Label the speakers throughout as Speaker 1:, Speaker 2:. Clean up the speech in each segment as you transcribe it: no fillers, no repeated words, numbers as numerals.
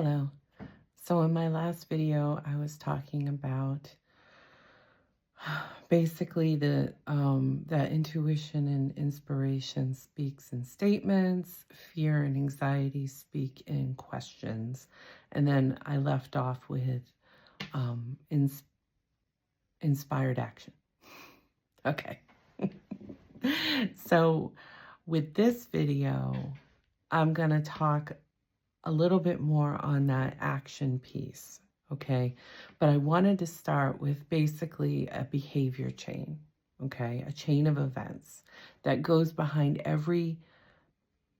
Speaker 1: Hello. So in my last video, I was talking about basically that intuition and inspiration speaks in statements, fear and anxiety speak in questions. And then I left off with um, ins- inspired action. Okay. So with this video, I'm going to talk a little bit more on that action piece, okay? But I wanted to start with basically a behavior chain, okay? A chain of events that goes behind every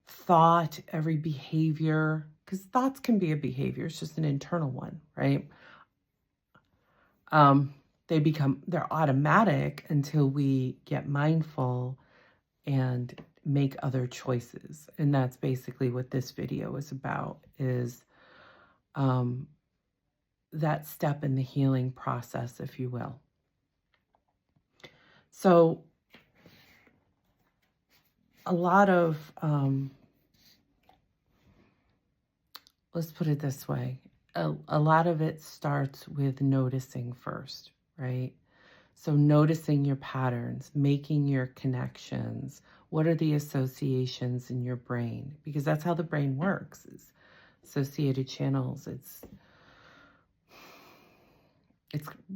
Speaker 1: thought, every behavior, because thoughts can be a behavior, it's just an internal one, right? Um, they're automatic until we get mindful and make other choices. And that's basically what this video is about, is um, that step in the healing process, if you will. So a lot of, let's put it this way, a lot of it starts with noticing first, right? So noticing your patterns, making your connections. What are the associations in your brain? Because that's how the brain works, is associated channels. It's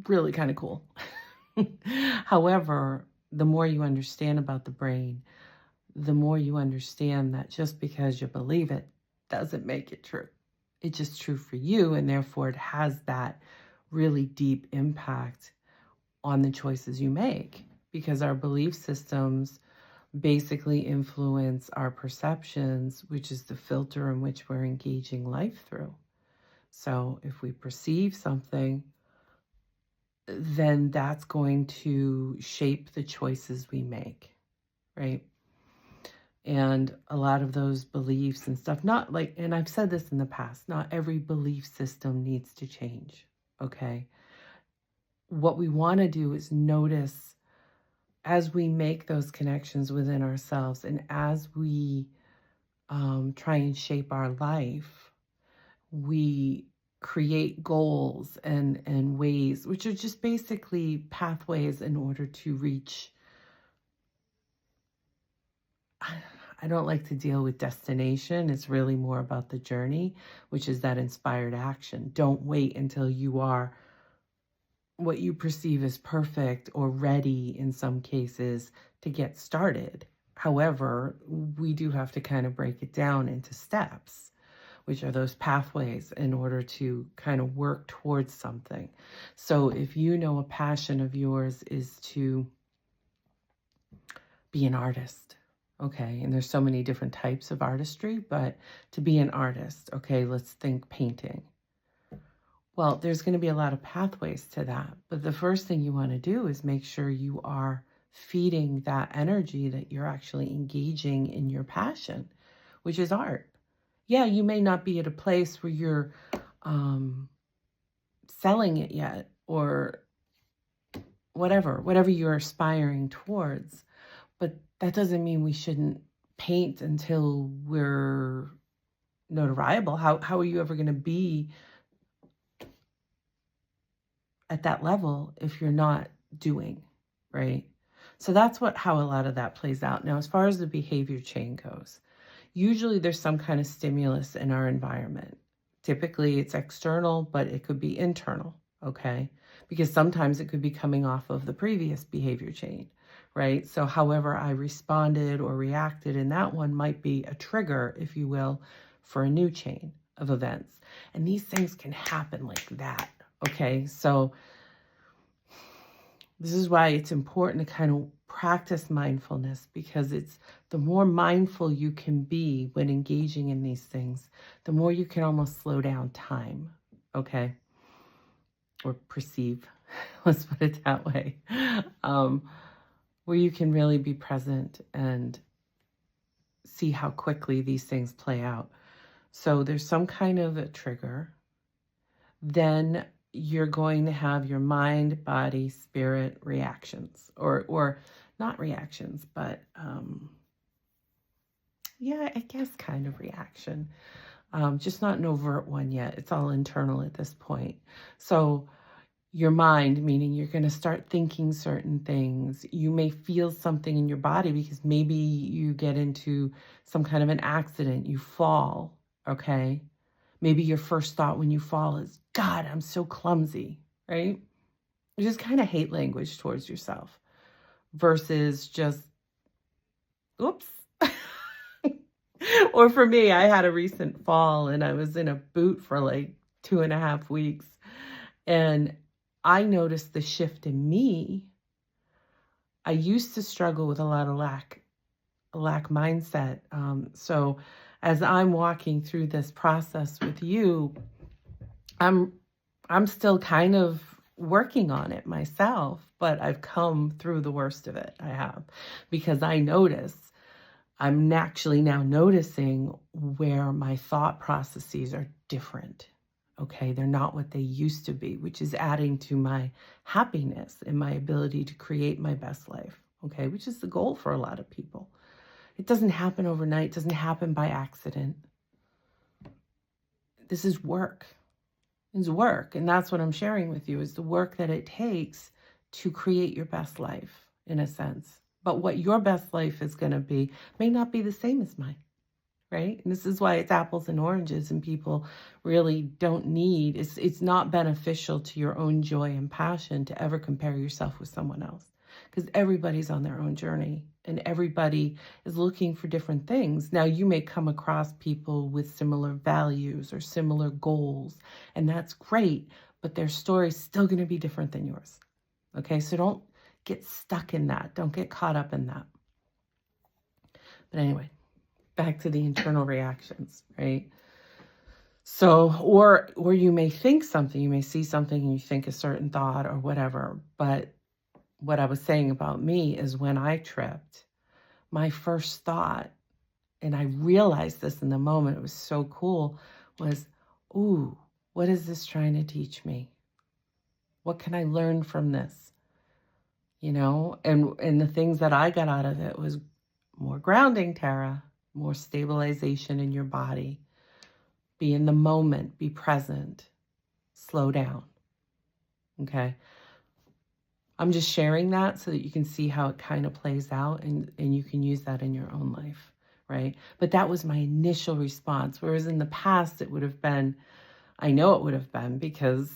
Speaker 1: really kind of cool. However, the more you understand about the brain, the more you understand that just because you believe it doesn't make it true. It's just true for you, and therefore it has that really deep impact on the choices you make, because our belief systems basically influence our perceptions, which is the filter in which we're engaging life through. So if we perceive something, then that's going to shape the choices we make, right? And a lot of those beliefs and stuff, not like, and I've said this in the past, not every belief system needs to change, okay? What we want to do is notice as we make those connections within ourselves, and as we try and shape our life, we create goals and ways, which are just basically pathways in order to reach. I don't like to deal with destination. It's really more about the journey, which is that inspired action. Don't wait until you are what you perceive as perfect or ready in some cases to get started. However, we do have to kind of break it down into steps, which are those pathways in order to kind of work towards something. So if you know a passion of yours is to be an artist, okay, and there's so many different types of artistry, but to be an artist, okay, let's think painting. Well, there's going to be a lot of pathways to that, but the first thing you want to do is make sure you are feeding that energy, that you're actually engaging in your passion, which is art. Yeah, you may not be at a place where you're selling it yet, or whatever you're aspiring towards, but that doesn't mean we shouldn't paint until we're notoriable. How are you ever going to be at that level if you're not doing, right? So that's how a lot of that plays out. Now, as far as the behavior chain goes, usually there's some kind of stimulus in our environment. Typically it's external, but it could be internal, okay? Because sometimes it could be coming off of the previous behavior chain, right? So however I responded or reacted in that one might be a trigger, if you will, for a new chain of events. And these things can happen like that, okay? So this is why it's important to kind of practice mindfulness, because it's the more mindful you can be when engaging in these things, the more you can almost slow down time, okay? Or perceive, let's put it that way, where you can really be present and see how quickly these things play out. So there's some kind of a trigger. Then you're going to have your mind, body, spirit reactions, or not reactions, but yeah, I guess kind of reaction. just not an overt one yet. It's all internal at this point. So your mind, meaning you're going to start thinking certain things. You may feel something in your body because maybe you get into some kind of an accident, you fall, okay? Maybe your first thought when you fall is, God, I'm so clumsy, right? You just kind of hate language towards yourself versus just, oops. Or for me, I had a recent fall and I was in a boot for like 2.5 weeks. And I noticed the shift in me. I used to struggle with a lot of lack mindset. So as I'm walking through this process with you, I'm still kind of working on it myself, but I've come through the worst of it. I have, because I'm actually now noticing where my thought processes are different. Okay, they're not what they used to be, which is adding to my happiness and my ability to create my best life. Okay, which is the goal for a lot of people. It doesn't happen overnight, it doesn't happen by accident. This is work. It's work. And that's what I'm sharing with you, is the work that it takes to create your best life, in a sense. But what your best life is going to be may not be the same as mine, right? And this is why it's apples and oranges, and people really don't need, it's not beneficial to your own joy and passion to ever compare yourself with someone else, because everybody's on their own journey and everybody is looking for different things. Now, you may come across people with similar values or similar goals, and that's great, but their story's still going to be different than yours. Okay, so don't get stuck in that. Don't get caught up in that. But anyway, back to the internal reactions, right? So, or you may think something, you may see something and you think a certain thought or whatever. But what I was saying about me is when I tripped, my first thought, and I realized this in the moment, it was so cool, was, ooh, what is this trying to teach me? What can I learn from this? You know, and the things that I got out of it was more grounding, Tara, more stabilization in your body. Be in the moment, be present, slow down. Okay. I'm just sharing that so that you can see how it kind of plays out, and you can use that in your own life, right? But that was my initial response. Whereas in the past, it would have been, I know it would have been, because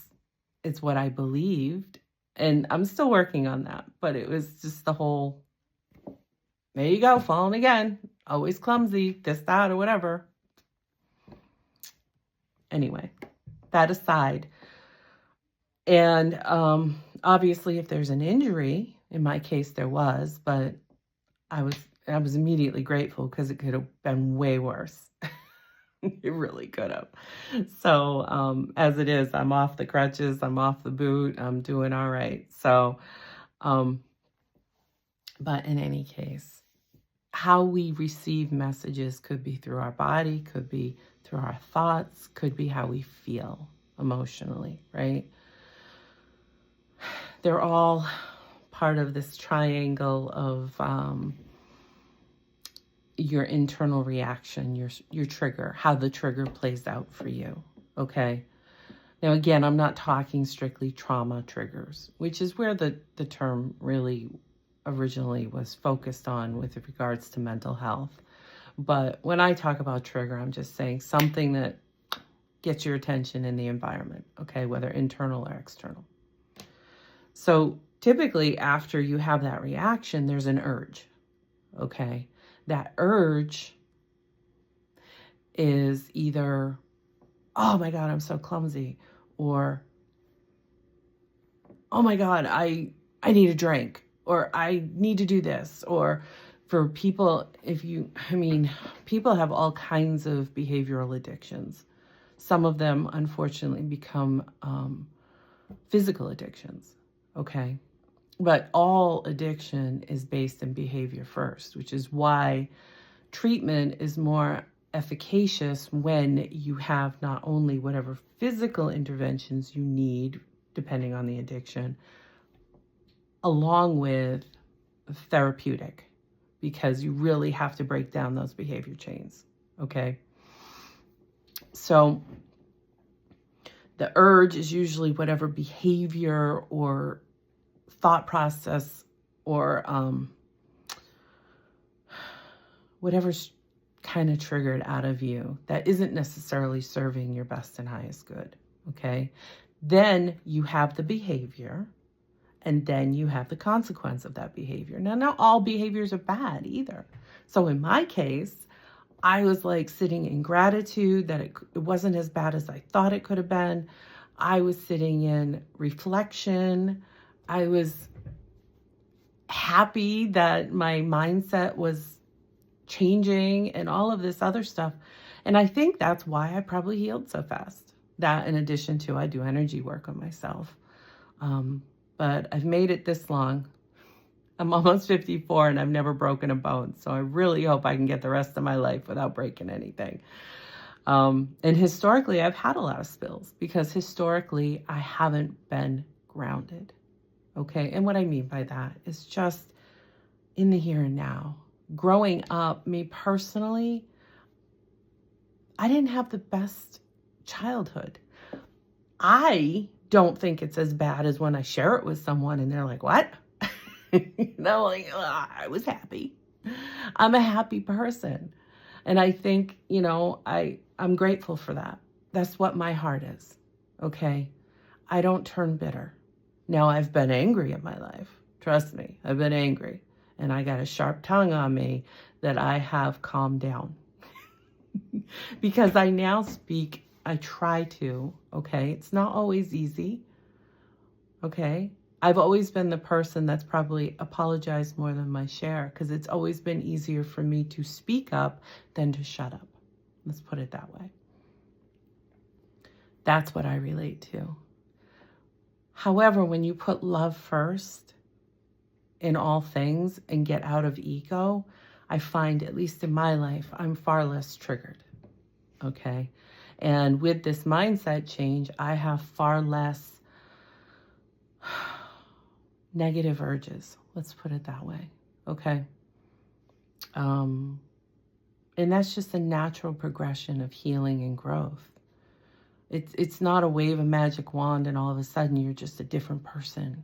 Speaker 1: it's what I believed. And I'm still working on that, but it was just the whole, there you go, falling again, always clumsy, this, that, or whatever. Anyway, that aside. And obviously, if there's an injury, in my case there was, but I was immediately grateful, because it could have been way worse. It really could have. So as it is, I'm off the crutches, I'm off the boot, I'm doing all right. So, but in any case, how we receive messages could be through our body, could be through our thoughts, could be how we feel emotionally, right? They're all part of this triangle of your internal reaction, your trigger, how the trigger plays out for you, okay? Now, again, I'm not talking strictly trauma triggers, which is where the term really originally was focused on with regards to mental health. But when I talk about trigger, I'm just saying something that gets your attention in the environment, okay, whether internal or external. So typically after you have that reaction, there's an urge, okay? That urge is either, oh my God, I'm so clumsy, or, oh my God, I need a drink, or I need to do this. Or for people, people have all kinds of behavioral addictions. Some of them, unfortunately, become physical addictions, okay? But all addiction is based in behavior first, which is why treatment is more efficacious when you have not only whatever physical interventions you need, depending on the addiction, along with therapeutic, because you really have to break down those behavior chains, okay? So the urge is usually whatever behavior or thought process or whatever's kind of triggered out of you that isn't necessarily serving your best and highest good, okay? Then you have the behavior, and then you have the consequence of that behavior. Now, not all behaviors are bad either. So in my case, I was like sitting in gratitude that it wasn't as bad as I thought it could have been. I was sitting in reflection. I was happy that my mindset was changing and all of this other stuff. And I think that's why I probably healed so fast. That in addition to I do energy work on myself. But I've made it this long. I'm almost 54 and I've never broken a bone. So I really hope I can get the rest of my life without breaking anything. And historically, I've had a lot of spills because historically I haven't been grounded. Okay. And what I mean by that is just in the here and now. Growing up, me personally, I didn't have the best childhood. I don't think it's as bad as when I share it with someone and they're like, what? Like, I was happy. I'm a happy person. And I think, I'm grateful for that. That's what my heart is. Okay. I don't turn bitter. Now I've been angry in my life. Trust me, I've been angry. And I got a sharp tongue on me that I have calmed down. Because I now speak, I try to, okay? It's not always easy, okay? I've always been the person that's probably apologized more than my share because it's always been easier for me to speak up than to shut up. Let's put it that way. That's what I relate to. However, when you put love first in all things and get out of ego, I find, at least in my life, I'm far less triggered, okay? And with this mindset change, I have far less negative urges. Let's put it that way, okay? And that's just a natural progression of healing and growth. It's not a wave of magic wand and all of a sudden you're just a different person.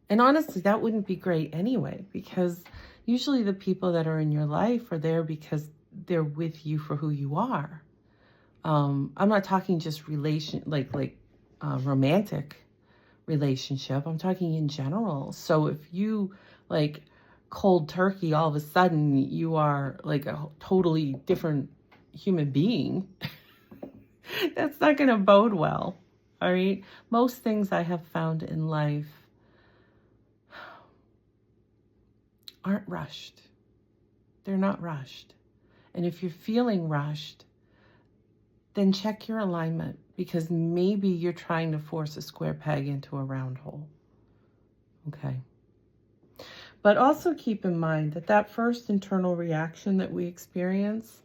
Speaker 1: And honestly, that wouldn't be great anyway, because usually the people that are in your life are there because they're with you for who you are. I'm not talking just romantic relationship. I'm talking in general. So if you cold turkey, all of a sudden you are like a totally different human being, that's not going to bode well. All right. Most things I have found in life aren't rushed. They're not rushed. And if you're feeling rushed, then check your alignment, because maybe you're trying to force a square peg into a round hole. Okay. But also keep in mind that first internal reaction that we experience,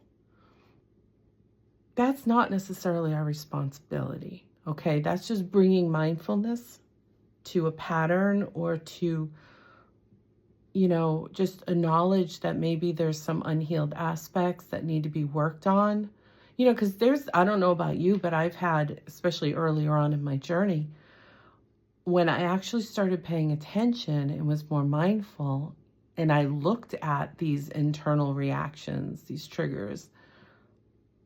Speaker 1: that's not necessarily our responsibility. Okay. That's just bringing mindfulness to a pattern or to, just acknowledge that maybe there's some unhealed aspects that need to be worked on. Because I don't know about you, but I've had, especially earlier on in my journey, when I actually started paying attention and was more mindful, and I looked at these internal reactions, these triggers,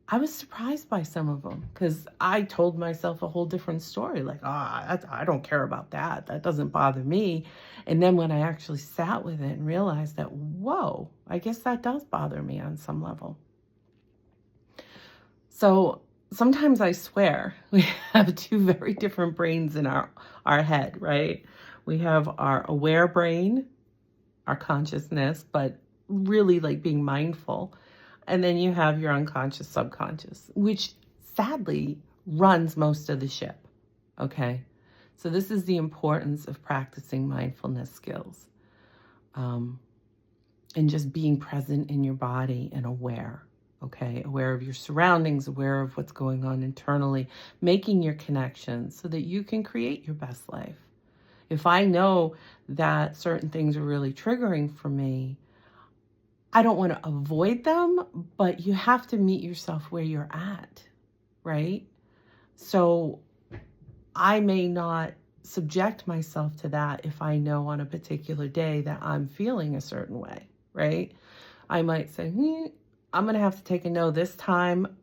Speaker 1: I was surprised by some of them, because I told myself a whole different story. Like, I don't care about that. That doesn't bother me. And then when I actually sat with it and realized that, whoa, I guess that does bother me on some level. So sometimes I swear we have two very different brains in our head, right? We have our aware brain, our consciousness, but really being mindful. And then you have your unconscious, subconscious, which sadly runs most of the ship, okay? So this is the importance of practicing mindfulness skills and just being present in your body and aware. Okay, aware of your surroundings, aware of what's going on internally, making your connections so that you can create your best life. If I know that certain things are really triggering for me, I don't want to avoid them, but you have to meet yourself where you're at. right? So I may not subject myself to that if I know on a particular day that I'm feeling a certain way, right? I might say, I'm going to have to take a no this time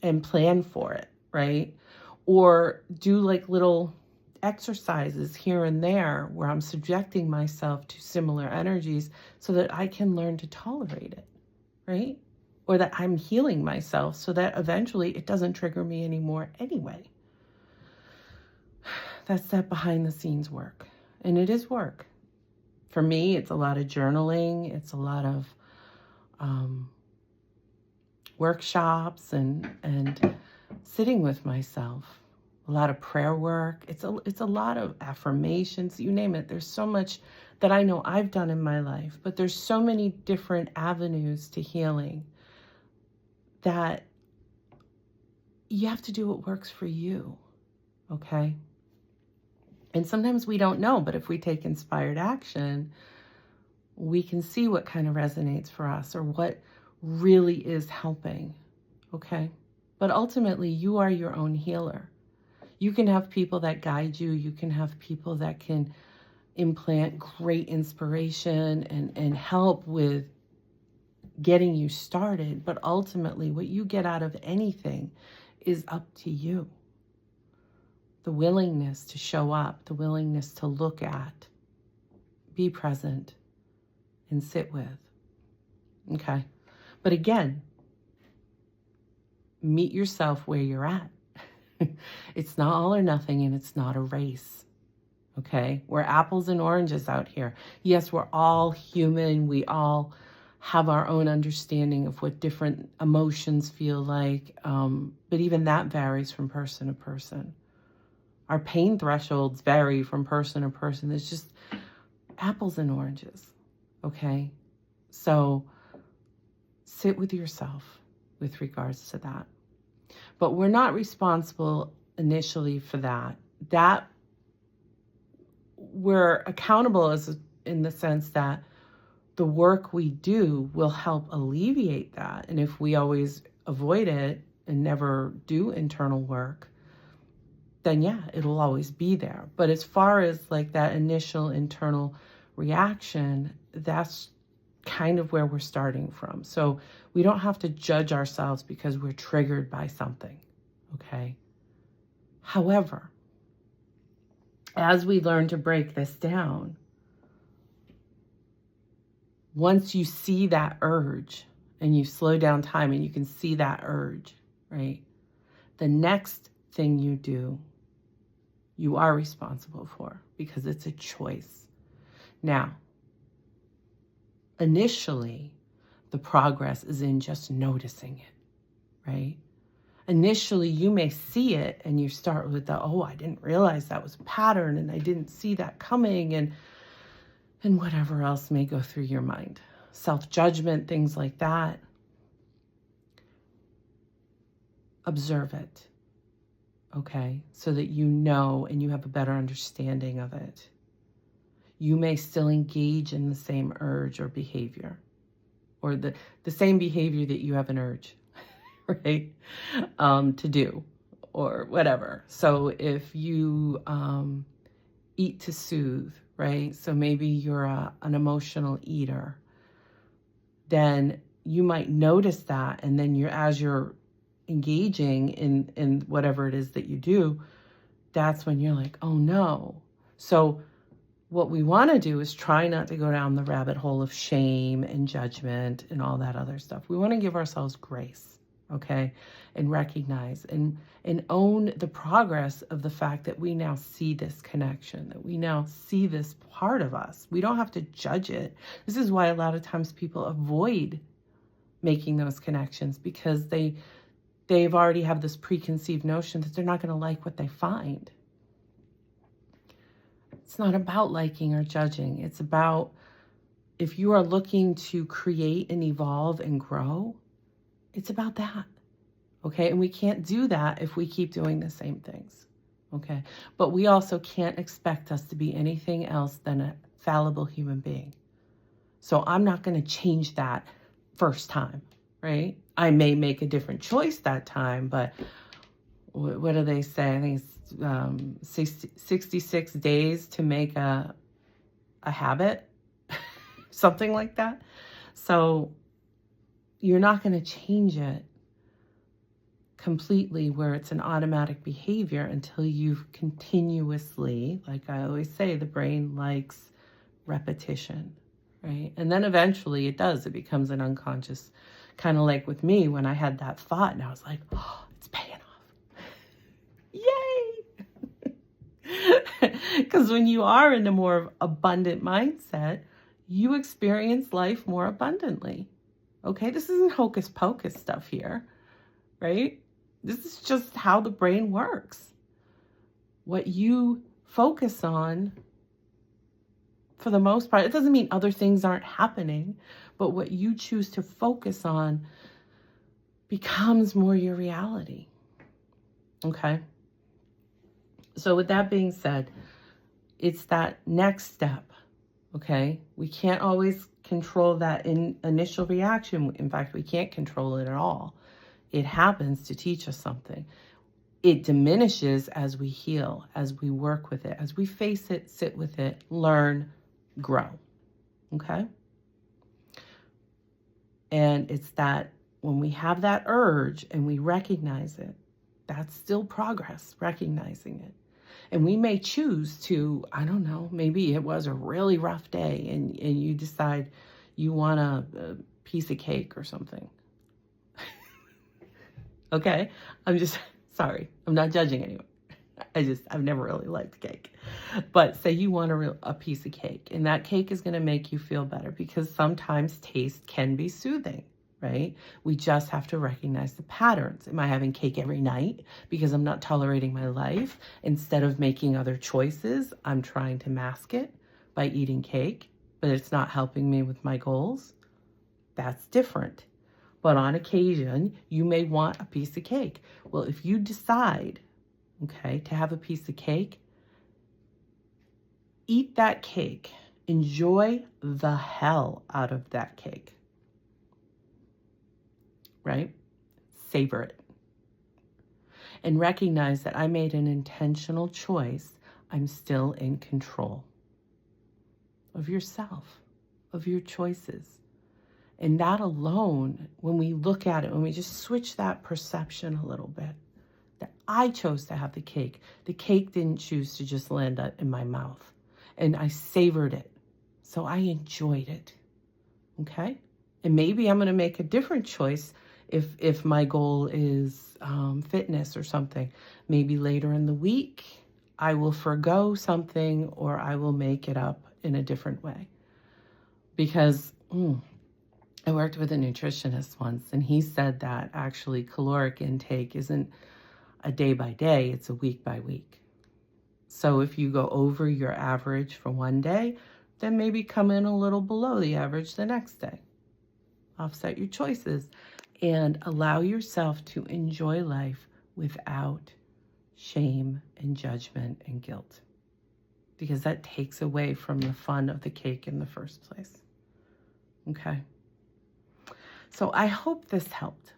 Speaker 1: and plan for it, right? Or do like little exercises here and there where I'm subjecting myself to similar energies so that I can learn to tolerate it, right? Or that I'm healing myself so that eventually it doesn't trigger me anymore anyway. That's that behind the scenes work. And it is work. For me, it's a lot of journaling. It's a lot of workshops and sitting with myself. A lot of prayer work. It's a lot of affirmations, you name it. There's so much that I know I've done in my life, but there's so many different avenues to healing that you have to do what works for you, okay? And sometimes we don't know, but if we take inspired action, we can see what kind of resonates for us or what really is helping, okay? But ultimately, you are your own healer. You can have people that guide you. You can have people that can implant great inspiration and help with getting you started. But ultimately, what you get out of anything is up to you. The willingness to show up, the willingness to look at, be present, and sit with. Okay? But again, meet yourself where you're at. It's not all or nothing, and it's not a race. Okay? We're apples and oranges out here. Yes, we're all human. We all have our own understanding of what different emotions feel like. But even that varies from person to person. Our pain thresholds vary from person to person. It's just apples and oranges. Okay? So sit with yourself with regards to that. But we're not responsible initially for that. That we're accountable as in the sense that the work we do will help alleviate that. And if we always avoid it and never do internal work, then yeah, it'll always be there. But as far as like that initial internal reaction, that's kind of where we're starting from. So we don't have to judge ourselves because we're triggered by something, okay? However, as we learn to break this down, once you see that urge and you slow down time and you can see that urge, right? The next thing you do, you are responsible for because it's a choice. Now, initially, the progress is in just noticing it, right? Initially, you may see it and you start with the, oh, I didn't realize that was a pattern and I didn't see that coming and whatever else may go through your mind. Self-judgment, things like that. Observe it, okay? So that you know and you have a better understanding of it. You may still engage in the same urge or behavior or the same behavior that you have an urge, right, to do or whatever. So if you eat to soothe, right, so maybe you're an emotional eater, then you might notice that, and then as you're engaging in whatever it is that you do, that's when you're like, oh no. So what we want to do is try not to go down the rabbit hole of shame and judgment and all that other stuff. We want to give ourselves grace, okay? And recognize and own the progress of the fact that we now see this connection, that we now see this part of us. We don't have to judge it. This is why a lot of times people avoid making those connections because they've already have this preconceived notion that they're not going to like what they find. It's not about liking or judging. It's about if you are looking to create and evolve and grow, it's about that, okay? And we can't do that if we keep doing the same things, okay? But we also can't expect us to be anything else than a fallible human being. So I'm not going to change that first time, right? I may make a different choice that time, but what do they say? I think it's 66 days to make a habit, something like that. So you're not going to change it completely where it's an automatic behavior until you've continuously, like I always say, the brain likes repetition, right? And then eventually it does. It becomes an unconscious, kind of like with me when I had that thought and I was like, oh, it's paying off. Yay! Because when you are in a more abundant mindset, you experience life more abundantly. Okay, this isn't hocus pocus stuff here, right? This is just how the brain works. What you focus on, for the most part, it doesn't mean other things aren't happening, but what you choose to focus on becomes more your reality. Okay? So with that being said, it's that next step. Okay? We can't always control that initial reaction. In fact, we can't control it at all. It happens to teach us something. It diminishes as we heal, as we work with it, as we face it, sit with it, learn, grow. Okay? And it's that when we have that urge and we recognize it, that's still progress, recognizing it. And we may choose to, I don't know, maybe it was a really rough day and you decide you want a piece of cake or something. Okay? I'm just, sorry. I'm not judging anyone. I've never really liked cake. But say you want a piece of cake, and that cake is going to make you feel better because sometimes taste can be soothing, right? We just have to recognize the patterns. Am I having cake every night because I'm not tolerating my life? Instead of making other choices, I'm trying to mask it by eating cake, but it's not helping me with my goals. That's different. But on occasion, you may want a piece of cake. Well, if you decide, okay, to have a piece of cake, eat that cake. Enjoy the hell out of that cake. Right? Savor it. And recognize that I made an intentional choice. I'm still in control of yourself, of your choices. And that alone, when we look at it, when we just switch that perception a little bit, that I chose to have the cake didn't choose to just land in my mouth. And I savored it. So I enjoyed it. Okay? And maybe I'm going to make a different choice if my goal is fitness or something. Maybe later in the week, I will forgo something or I will make it up in a different way. Because I worked with a nutritionist once, and he said that actually caloric intake isn't a day by day, it's a week by week. So if you go over your average for one day, then maybe come in a little below the average the next day. Offset your choices and allow yourself to enjoy life without shame and judgment and guilt, because that takes away from the fun of the cake in the first place. Okay? So I hope this helped.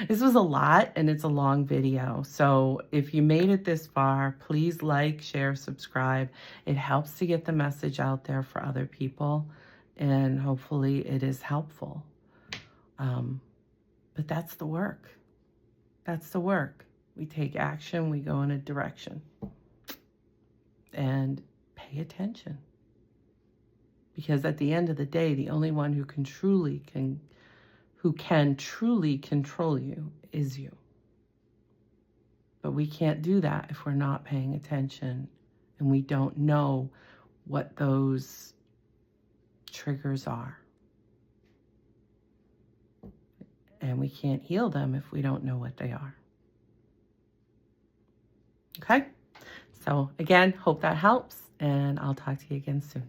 Speaker 1: This was a lot and it's a long video. So if you made it this far, please like, share, subscribe. It helps to get the message out there for other people, and hopefully it is helpful. But that's the work. That's the work. We take action, we go in a direction, and pay attention. Because at the end of the day, the only one who can truly control you is you. But we can't do that if we're not paying attention and we don't know what those triggers are. And we can't heal them if we don't know what they are. Okay? So again, hope that helps, and I'll talk to you again soon.